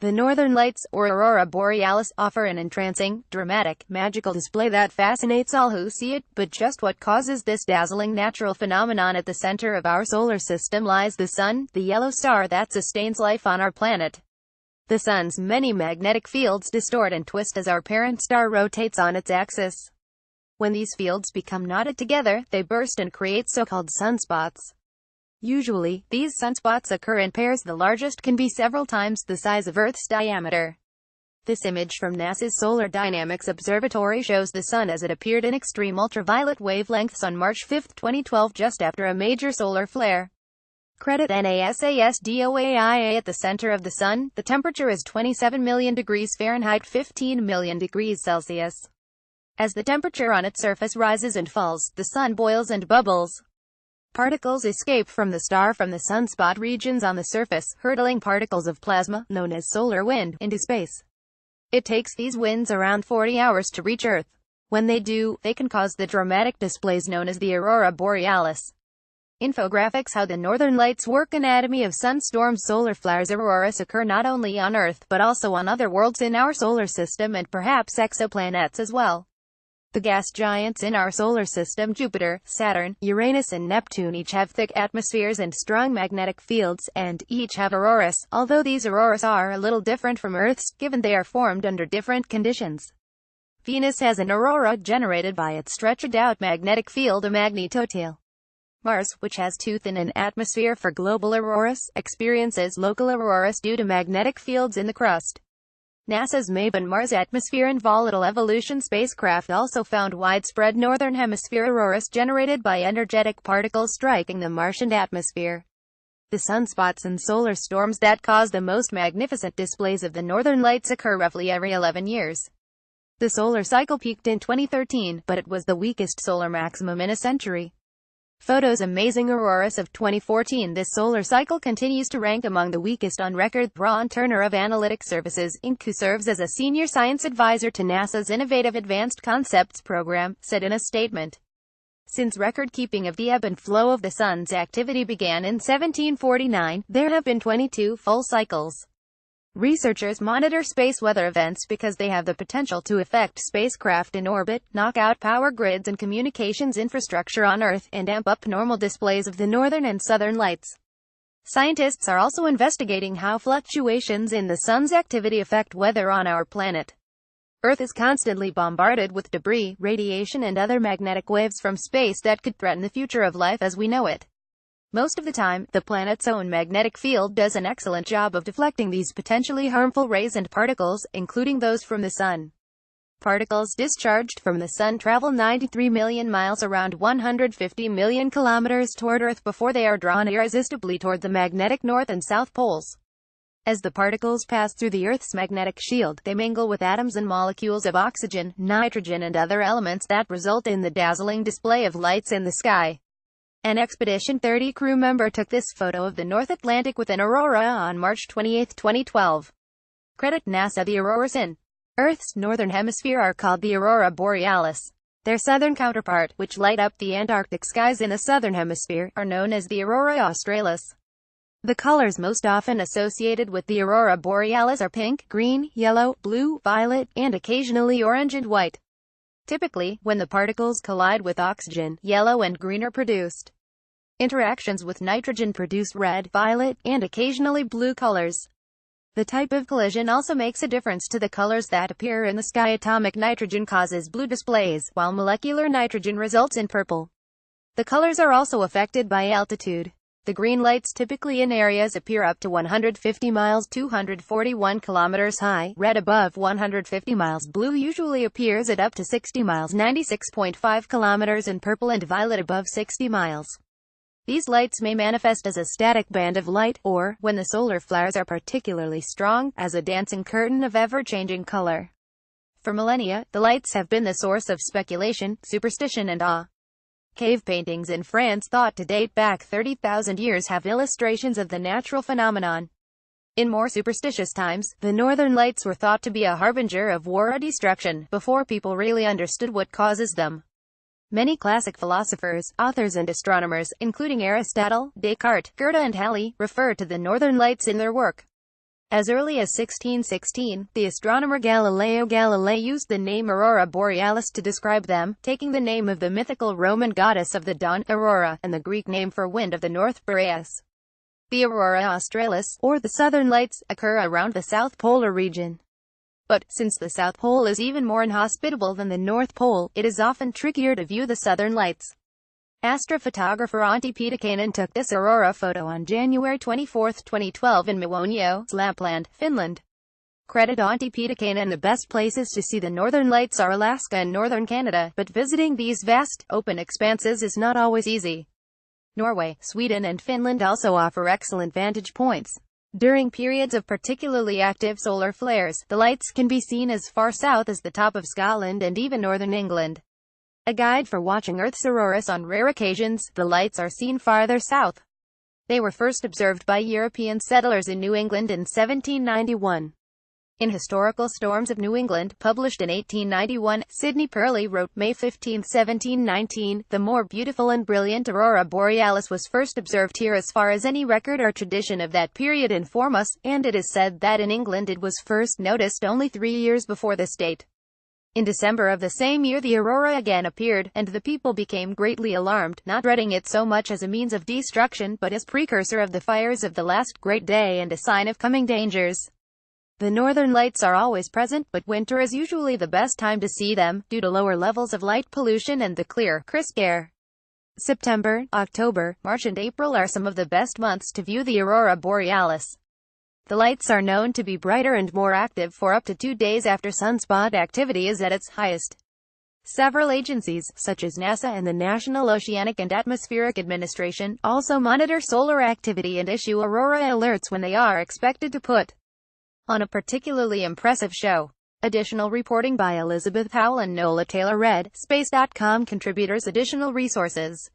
The northern lights, or aurora borealis, offer an entrancing, dramatic, magical display that fascinates all who see it. But just what causes this dazzling natural phenomenon? At the center of our solar system lies the sun, the yellow star that sustains life on our planet. The sun's many magnetic fields distort and twist as our parent star rotates on its axis. When these fields become knotted together, they burst and create so-called sunspots. Usually, these sunspots occur in pairs. The largest can be several times the size of Earth's diameter. This image from NASA's Solar Dynamics Observatory shows the sun as it appeared in extreme ultraviolet wavelengths on March 5, 2012, just after a major solar flare. Credit NASA's at the center of the sun, the temperature is 27 million degrees Fahrenheit, 15 million degrees Celsius. As the temperature on its surface rises and falls, the sun boils and bubbles. Particles escape from the star from the sunspot regions on the surface, hurtling particles of plasma, known as solar wind, into space. It takes these winds around 40 hours to reach Earth. When they do, they can cause the dramatic displays known as the aurora borealis. Infographics: how the northern lights work. Anatomy of sunstorms. Solar flares. Auroras occur not only on Earth, but also on other worlds in our solar system and perhaps exoplanets as well. The gas giants in our solar system, Jupiter, Saturn, Uranus and Neptune, each have thick atmospheres and strong magnetic fields, and each have auroras, although these auroras are a little different from Earth's, given they are formed under different conditions. Venus has an aurora generated by its stretched-out magnetic field, a magnetotail. Mars, which has too thin an atmosphere for global auroras, experiences local auroras due to magnetic fields in the crust. NASA's MAVEN Mars Atmosphere and Volatile Evolution spacecraft also found widespread northern hemisphere auroras generated by energetic particles striking the Martian atmosphere. The sunspots and solar storms that cause the most magnificent displays of the northern lights occur roughly every 11 years. The solar cycle peaked in 2013, but it was the weakest solar maximum in a century. Photos. Amazing auroras of 2014. This solar cycle continues to rank among the weakest on record. Ron Turner of Analytic Services, Inc., who serves as a senior science advisor to NASA's Innovative Advanced Concepts program, said in a statement, "Since record-keeping of the ebb and flow of the sun's activity began in 1749, there have been 22 full cycles." Researchers monitor space weather events because they have the potential to affect spacecraft in orbit, knock out power grids and communications infrastructure on Earth, and amp up normal displays of the northern and southern lights. Scientists are also investigating how fluctuations in the sun's activity affect weather on our planet. Earth is constantly bombarded with debris, radiation and other magnetic waves from space that could threaten the future of life as we know it. Most of the time, the planet's own magnetic field does an excellent job of deflecting these potentially harmful rays and particles, including those from the sun. Particles discharged from the sun travel 93 million miles, around 150 million kilometers, toward Earth before they are drawn irresistibly toward the magnetic north and south poles. As the particles pass through the Earth's magnetic shield, they mingle with atoms and molecules of oxygen, nitrogen and other elements that result in the dazzling display of lights in the sky. An Expedition 30 crew member took this photo of the North Atlantic with an aurora on March 28, 2012. Credit NASA. The auroras in Earth's northern hemisphere are called the aurora borealis. Their southern counterpart, which light up the Antarctic skies in the southern hemisphere, are known as the aurora australis. The colors most often associated with the aurora borealis are pink, green, yellow, blue, violet, and occasionally orange and white. Typically, when the particles collide with oxygen, yellow and green are produced. Interactions with nitrogen produce red, violet, and occasionally blue colors. The type of collision also makes a difference to the colors that appear in the sky. Atomic nitrogen causes blue displays, while molecular nitrogen results in purple. The colors are also affected by altitude. The green lights typically in areas appear up to 150 miles 241 kilometers high, red above 150 miles, blue usually appears at up to 60 miles 96.5 kilometers, and purple and violet above 60 miles. These lights may manifest as a static band of light, or, when the solar flares are particularly strong, as a dancing curtain of ever-changing color. For millennia, the lights have been the source of speculation, superstition and awe. Cave paintings in France, thought to date back 30,000 years, have illustrations of the natural phenomenon. In more superstitious times, the northern lights were thought to be a harbinger of war or destruction, before people really understood what causes them. Many classic philosophers, authors and astronomers, including Aristotle, Descartes, Goethe and Halley, refer to the northern lights in their work. As early as 1616, the astronomer Galileo Galilei used the name Aurora borealis to describe them, taking the name of the mythical Roman goddess of the dawn, Aurora, and the Greek name for wind of the north, boreas. The aurora australis, or the southern lights, occur around the South Polar region. But, since the South Pole is even more inhospitable than the North Pole, it is often trickier to view the southern lights. Astrophotographer Antti Pitikainen took this aurora photo on January 24, 2012 in Muonio, Lapland, Finland. Credit Antti Pitikainen. The best places to see the northern lights are Alaska and northern Canada, but visiting these vast, open expanses is not always easy. Norway, Sweden and Finland also offer excellent vantage points. During periods of particularly active solar flares, the lights can be seen as far south as the top of Scotland and even northern England. A guide for watching Earth's auroras. On rare occasions, the lights are seen farther south. They were first observed by European settlers in New England in 1791. In Historical Storms of New England, published in 1891, Sidney Purley wrote, May 15, 1719, the more beautiful and brilliant aurora borealis was first observed here as far as any record or tradition of that period inform us, and it is said that in England it was first noticed only 3 years before this date. In December of the same year the aurora again appeared, and the people became greatly alarmed, not dreading it so much as a means of destruction, but as precursor of the fires of the last great day and a sign of coming dangers. The northern lights are always present, but winter is usually the best time to see them, due to lower levels of light pollution and the clear, crisp air. September, October, March and April are some of the best months to view the aurora borealis. The lights are known to be brighter and more active for up to 2 days after sunspot activity is at its highest. Several agencies, such as NASA and the National Oceanic and Atmospheric Administration, also monitor solar activity and issue aurora alerts when they are expected to put on a particularly impressive show. Additional reporting by Elizabeth Powell and Nola Taylor. Red Space.com contributors. Additional resources.